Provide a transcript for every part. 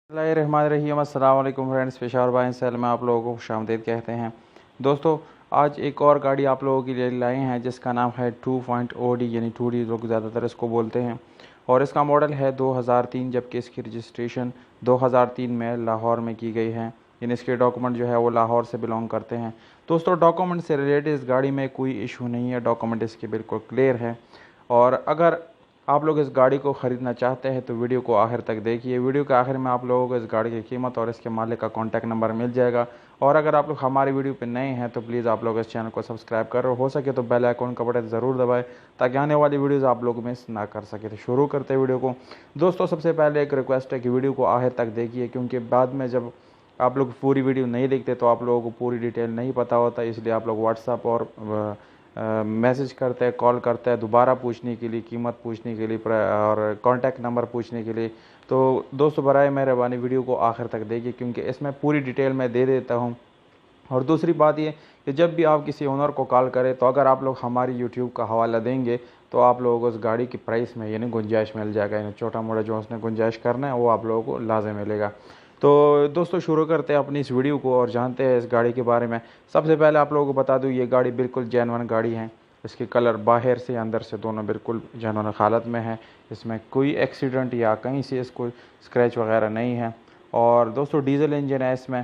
बिस्मिल्लाहिर्रहमानिर्रहीम। अस्सलाम वालेकुम फ्रेंड्स, पेशावर बाय सेल में आप लोगों को खुशामदीद कहते हैं। दोस्तों, आज एक और गाड़ी आप लोगों के लिए लाए हैं जिसका नाम है 2.0D यानी 2D लोग ज़्यादातर इसको बोलते हैं, और इसका मॉडल है 2003, जबकि इसकी रजिस्ट्रेशन 2003 में लाहौर में की गई है। यानी इसके डॉक्यूमेंट जो है वो लाहौर से बिलोंग करते हैं। दोस्तों, डॉक्यूमेंट से रिलेटेड इस गाड़ी में कोई इशू नहीं है, डॉक्यूमेंट इसके बिल्कुल क्लियर है। और अगर आप लोग इस गाड़ी को ख़रीदना चाहते हैं तो वीडियो को आखिर तक देखिए। वीडियो के आखिर में आप लोगों को इस गाड़ी की कीमत और इसके मालिक का कॉन्टैक्ट नंबर मिल जाएगा। और अगर आप लोग हमारी वीडियो पे नए हैं तो प्लीज़ आप लोग इस चैनल को सब्सक्राइब करो, हो सके तो बेल आइकन का बटन ज़रूर दबाएं ताकि आने वाली वीडियोज़ आप लोग मिस ना कर सके। तो शुरू करते हैं वीडियो को। दोस्तों, सबसे पहले एक रिक्वेस्ट है कि वीडियो को आखिर तक देखिए, क्योंकि बाद में जब आप लोग पूरी वीडियो नहीं देखते तो आप लोगों को पूरी डिटेल नहीं पता होता, इसलिए आप लोग व्हाट्सअप और मैसेज करते हैं, कॉल करते हैं दोबारा पूछने के लिए, कीमत पूछने के लिए और कॉन्टैक्ट नंबर पूछने के लिए। तो दोस्तों, बराए मेहरबानी वीडियो को आखिर तक देखिए, क्योंकि इसमें पूरी डिटेल मैं दे देता हूँ। और दूसरी बात ये कि जब भी आप किसी ओनर को कॉल करें तो अगर आप लोग हमारी यूट्यूब का हवाला देंगे तो आप लोगों को उस गाड़ी की प्राइस में यानी गुंजाइश मिल जाएगा। यानी छोटा मोटा जो उसने गुंजाइश करना है वो आप लोगों को लाज़िम मिलेगा। तो दोस्तों, शुरू करते हैं अपनी इस वीडियो को और जानते हैं इस गाड़ी के बारे में। सबसे पहले आप लोगों को बता दूँ, ये गाड़ी बिल्कुल जेन्युइन गाड़ी है। इसके कलर बाहर से अंदर से दोनों बिल्कुल जेन्युइन हालत में है। इसमें कोई एक्सीडेंट या कहीं से इसको स्क्रैच वगैरह नहीं है। और दोस्तों, डीजल इंजन है इसमें,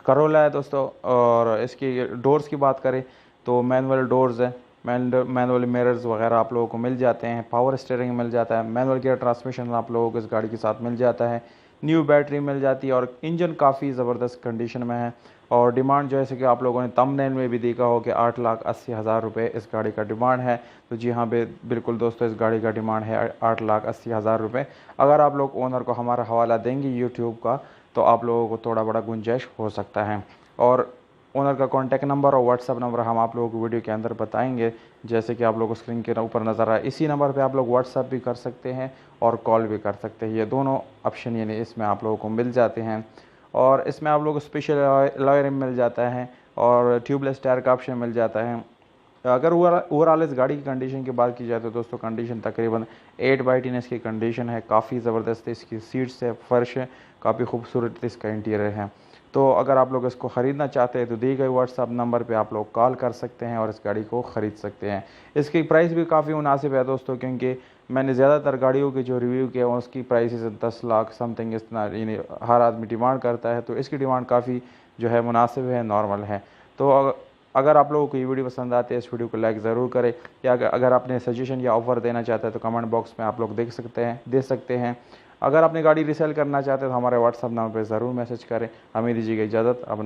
करोला है दोस्तों। और इसकी डोर्स की बात करें तो मैनुअल डोर्स है, मैनुअल मिरर्स वगैरह आप लोगों को मिल जाते हैं, पावर स्टीयरिंग मिल जाता है, मैनुअल गियर ट्रांसमिशन आप लोगों को इस गाड़ी के साथ मिल जाता है, न्यू बैटरी मिल जाती है, और इंजन काफ़ी ज़बरदस्त कंडीशन में है। और डिमांड जैसे कि आप लोगों ने थंबनेल में भी देखा हो कि 8,80,000 रुपये इस गाड़ी का डिमांड है। तो जी हाँ, बिल्कुल दोस्तों, इस गाड़ी का डिमांड है 8,80,000 रुपये। अगर आप लोग ओनर को हमारा हवाला देंगे यूट्यूब का तो आप लोगों को थोड़ा बड़ा गुंजाइश हो सकता है। और ओनर का कॉन्टैक्ट नंबर और व्हाट्सअप नंबर हम आप लोगों को वीडियो के अंदर बताएंगे, जैसे कि आप लोगों को स्क्रीन के ऊपर नज़र आए। इसी नंबर पे आप लोग व्हाट्सअप भी कर सकते हैं और कॉल भी कर सकते हैं। ये दोनों ऑप्शन यानी इसमें आप लोगों को मिल जाते हैं। और इसमें आप लोगों को स्पेशल अलॉय रिम मिल जाता है और ट्यूबलेस टायर का ऑप्शन मिल जाता है। अगर ओवरऑल इस गाड़ी की कंडीशन की बात की जाए तो दोस्तों, कंडीशन तकरीबन 8/10 इसकी कंडीशन है। काफ़ी ज़बरदस्त इसकी सीट्स है, फ़र्श है, काफ़ी खूबसूरत इसका इंटीरियर है। तो अगर आप लोग इसको ख़रीदना चाहते हैं तो दिए गए व्हाट्सअप नंबर पे आप लोग कॉल कर सकते हैं और इस गाड़ी को ख़रीद सकते हैं। इसकी प्राइस भी काफ़ी मुनासिब है दोस्तों, क्योंकि मैंने ज़्यादातर गाड़ियों के जो रिव्यू किए उसकी प्राइस 10 लाख समथिंग इतना यानी हर आदमी डिमांड करता है। तो इसकी डिमांड काफ़ी जो है मुनासिब है, नॉर्मल है। तो अगर आप लोगों को ये वीडियो पसंद आती है इस वीडियो को लाइक ज़रूर करें, या अगर आपने सजेशन या ऑफ़र देना चाहते हैं तो कमेंट बॉक्स में आप लोग दे सकते हैं। अगर अपनी गाड़ी रीसेल करना चाहते हैं तो हमारे व्हाट्सअप नंबर पर ज़रूर मैसेज करें। हमें दीजिएगा इजाज़त। अपना